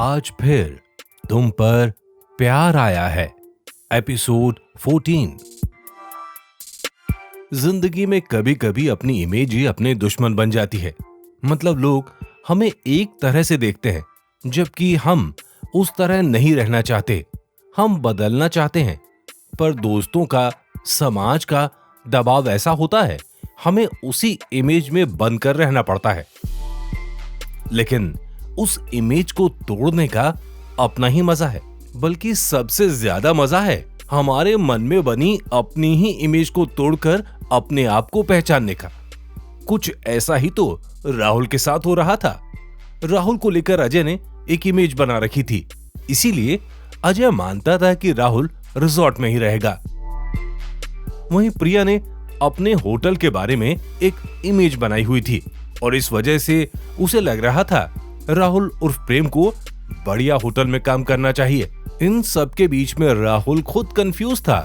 आज फिर तुम पर प्यार आया है। एपिसोड 14। जिंदगी में कभी कभी अपनी इमेज ही अपने दुश्मन बन जाती है। मतलब लोग हमें एक तरह से देखते हैं, जबकि हम उस तरह नहीं रहना चाहते। हम बदलना चाहते हैं, पर दोस्तों का, समाज का दबाव ऐसा होता है, हमें उसी इमेज में बंद कर रहना पड़ता है। लेकिन उस इमेज को तोड़ने का अपना ही मजा है, बल्कि सबसे ज्यादा मजा है हमारे मन में बनी अपनी ही इमेज को तोड़कर अपने आप को पहचानने का। कुछ ऐसा ही तो राहुल के साथ हो रहा था। राहुल को लेकर अजय ने एक इमेज बना रखी थी, इसीलिए अजय मानता था कि राहुल रिजॉर्ट में ही रहेगा। वहीं प्रिया ने अपने होटल के बारे में एक इमेज बनाई हुई थी और इस वजह से उसे लग रहा था राहुल उर्फ प्रेम को बढ़िया होटल में काम करना चाहिए। इन सब के बीच में राहुल खुद कंफ्यूज था।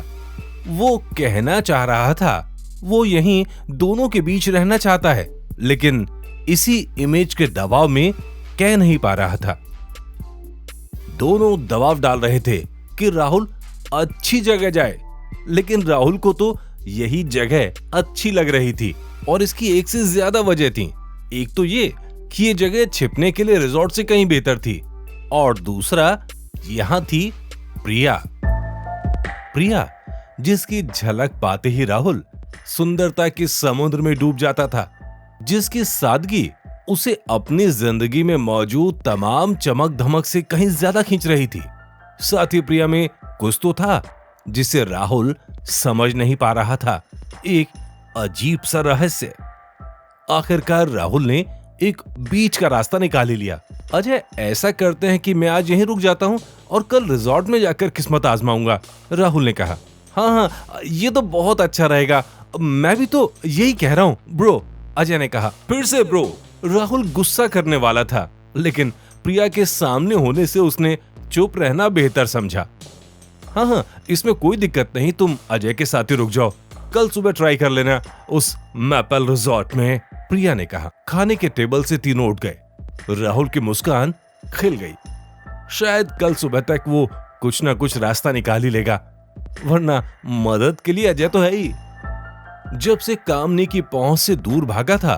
वो कहना चाह रहा था वो यहीं दोनों के बीच रहना चाहता है, लेकिन इसी इमेज के दबाव में कह नहीं पा रहा था। दोनों दबाव डाल रहे थे कि राहुल अच्छी जगह जाए, लेकिन राहुल को तो यही जगह अच्छी लग रही थी और इसकी एक से ज्यादा वजह थी। एक तो ये कि ये जगह छिपने के लिए रिजॉर्ट से कहीं बेहतर थी, और दूसरा यहां थी प्रिया। प्रिया जिसकी झलक पाते ही राहुल सुंदरता के समुद्र में डूब जाता था, जिसकी सादगी उसे अपनी जिंदगी में मौजूद तमाम चमक धमक से कहीं ज्यादा खींच रही थी। साथ ही प्रिया में कुछ तो था जिसे राहुल समझ नहीं पा रहा था, एक अजीब सा रहस्य। आखिरकार राहुल ने एक बीच का रास्ता निकाल ही लिया। अजय, ऐसा करते हैं कि मैं आज यहीं रुक जाता हूं और कल रिजॉर्ट में जाकर किस्मत आजमाऊंगा, राहुल ने कहा। हाँ, ये तो बहुत अच्छा रहेगा, मैं भी तो यही कह रहा हूँ ब्रो, अजय ने कहा। फिर से ब्रो। राहुल गुस्सा करने वाला था, लेकिन प्रिया के सामने होने से उसने चुप रहना बेहतर समझा। हाँ, इसमें कोई दिक्कत नहीं, तुम अजय के साथ ही रुक जाओ, कल सुबह ट्राई कर लेना उस मैपल रिजॉर्ट में, प्रिया ने कहा। खाने के टेबल से तीनों उठ गए। राहुल की मुस्कान खिल गई। शायद कल सुबह तक वो कुछ ना कुछ रास्ता निकाल ही लेगा, वरना मदद के लिए अजय तो है ही। जब से कामनी की पहुंच से दूर भागा था,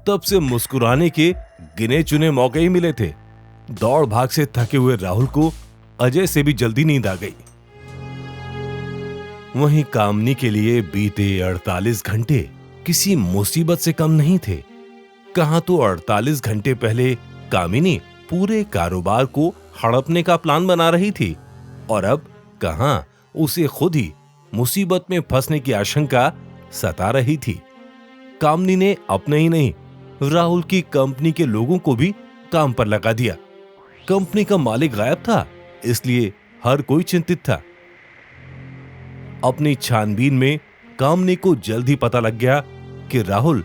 तब से मुस्कुराने के गिने चुने मौके ही मिले थे। दौड़ भाग से थके हुए राहुल को अजय से भी जल्दी नींद आ गई। वहीं कामनी के लिए बीते 48 घंटे किसी मुसीबत से कम नहीं थे। कहां तो 48 घंटे पहले कामिनी पूरे कारोबार को हड़पने का प्लान बना रही थी, और अब कहां उसे खुद ही मुसीबत में फंसने की आशंका सता रही थी। कामिनी ने अपने ही नहीं, राहुल की कंपनी के लोगों को भी काम पर लगा दिया। कंपनी का मालिक गायब था, इसलिए हर कोई चिंतित था। अपनी छानबीन में कामिनी को जल्द ही पता लग गया कि राहुल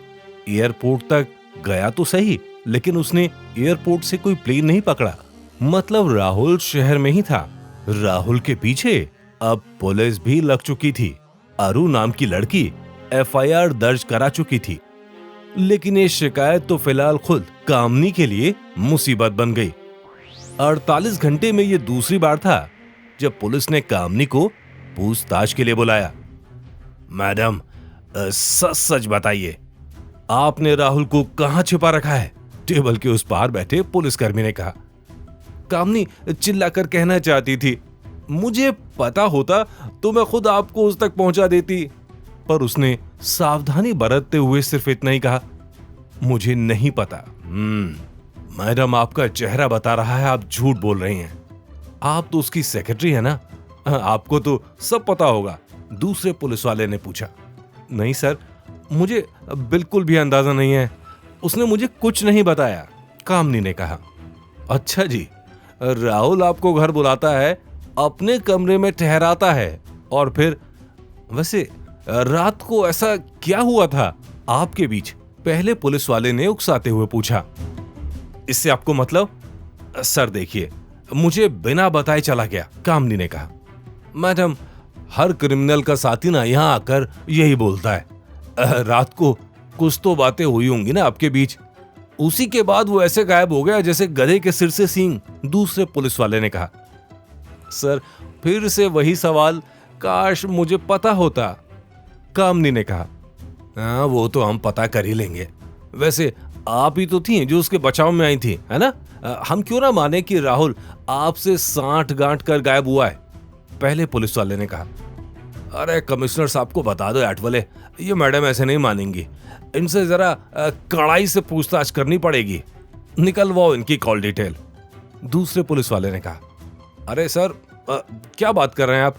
एयरपोर्ट तक गया तो सही, लेकिन उसने एयरपोर्ट से कोई प्लेन नहीं पकड़ा। मतलब राहुल शहर में ही था। राहुल के पीछे अब पुलिस भी लग चुकी थी। अरु नाम की लड़की एफआईआर दर्ज करा चुकी थी, लेकिन ये शिकायत तो फिलहाल खुद कामिनी के लिए मुसीबत बन गई। 48 घंटे में ये दूसरी बार था जब पुलिस ने कामिनी को पूछताछ के लिए बुलाया। मैडम, सच सच बताइए, आपने राहुल को कहां छिपा रखा है? टेबल के उस पार बैठे पुलिसकर्मी ने कहा। कामिनी चिल्लाकर कहना चाहती थी, मुझे पता होता तो मैं खुद आपको उस तक पहुंचा देती, पर उसने सावधानी बरतते हुए सिर्फ इतना ही कहा, मुझे नहीं पता। मैडम, आपका चेहरा बता रहा है आप झूठ बोल रही हैं। आप तो उसकी सेक्रेटरी है ना, आपको तो सब पता होगा, दूसरे पुलिस वाले ने पूछा। नहीं सर, मुझे बिल्कुल भी अंदाजा नहीं है, उसने मुझे कुछ नहीं बताया, कामिनी ने कहा। अच्छा जी, राहुल आपको घर बुलाता है, अपने कमरे में ठहराता है, और फिर वैसे रात को ऐसा क्या हुआ था आपके बीच? पहले पुलिस वाले ने उकसाते हुए पूछा। इससे आपको मतलब? सर देखिए, मुझे बिना बताए चला गया, कामिनी ने कहा। मैडम, हर क्रिमिनल का साथी ना यहां आकर यही बोलता है, रात को कुछ तो बातें हुई होंगी ना आपके बीच। उसी के बाद वो ऐसे गायब हो गया जैसे गधे के सिर से सींग, दूसरे पुलिस वाले ने कहा। सर, फिर से वही सवाल, काश मुझे पता होता, कामनी ने कहा। हाँ, वो तो हम पता कर ही लेंगे। वैसे आप ही तो थी जो उसके बचाव में आई थी, है ना? हम क्यों ना माने कि राहुल आपसे सांठ गांठ कर गायब हुआ है, पहले पुलिस वाले ने कहा। अरे कमिश्नर साहब को बता दो एटवले, ये मैडम ऐसे नहीं मानेंगी, इनसे जरा कड़ाई से पूछताछ करनी पड़ेगी, निकलवाओ इनकी कॉल डिटेल, दूसरे पुलिस वाले ने कहा। अरे सर, क्या बात कर रहे हैं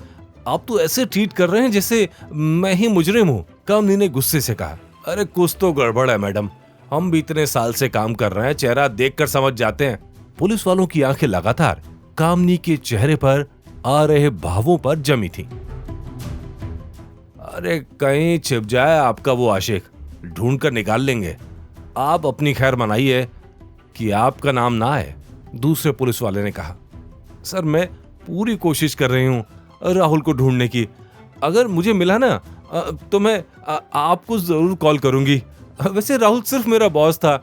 आप तो ऐसे ट्रीट कर रहे हैं जैसे मैं ही मुजरिम हूं, कामनी ने गुस्से से कहा। अरे कुछ तो गड़बड़ है मैडम, हम भी इतने साल से काम कर रहे हैं, चेहरा देखकर समझ जाते हैं। पुलिस वालों की आंखें लगातार कामनी के चेहरे पर आ रहे भावों पर जमी थी। अरे कहीं छिप जाए आपका वो आशिक, ढूंढ कर निकाल लेंगे, आप अपनी खैर मनाइए कि आपका नाम ना आए, दूसरे पुलिस वाले ने कहा। सर, मैं पूरी कोशिश कर रही हूं राहुल को ढूंढने की, अगर मुझे मिला ना तो मैं आपको जरूर कॉल करूंगी। वैसे राहुल सिर्फ मेरा बॉस था,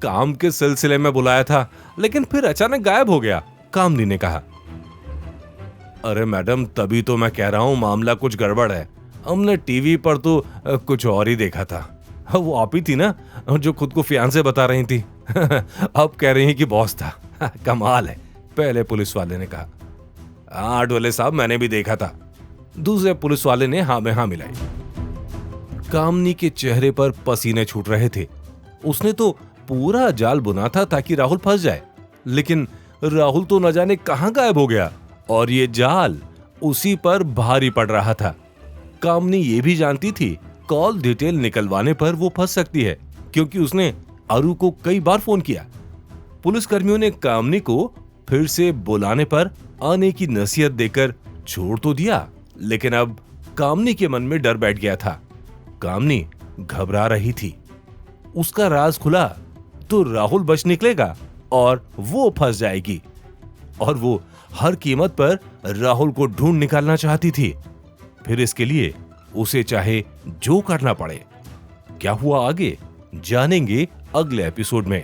काम के सिलसिले में बुलाया था, लेकिन फिर अचानक गायब हो गया, कामनी ने कहा। अरे मैडम, तभी तो मैं कह रहा हूं मामला कुछ गड़बड़ है, हमने टीवी पर तो कुछ और ही देखा था। वो आप ही थी ना जो खुद को फियांसे बता रही थी, अब कह रही हैं कि बॉस था, कमाल है, पहले पुलिस वाले ने कहा। आठवले साहब, मैंने भी देखा था, दूसरे पुलिस वाले ने हाँ में हाँ मिलाई। कामनी के चेहरे पर पसीने छूट रहे थे, उसने तो पूरा जाल बुना था ताकि राहुल फंस जाए, लेकिन राहुल तो न जाने कहां गायब हो गया और ये जाल उसी पर भारी पड़ रहा था। कामनी ये भी जानती थी कॉल डिटेल निकलवाने पर वो फंस सकती है, क्योंकि उसने अरु को कई बार फोन किया। पुलिसकर्मियों ने कामनी को फिर से बुलाने पर आने की नसीहत देकर छोड़ तो दिया, लेकिन अब कामनी के मन में डर बैठ गया था। कामनी घबरा रही थी, उसका राज खुला तो राहुल बच निकलेगा और वो फंस जाएगी, और वो हर कीमत पर राहुल को ढूंढ निकालना चाहती थी। फिर इसके लिए उसे चाहे जो करना पड़े। क्या हुआ आगे, जानेंगे अगले एपिसोड में।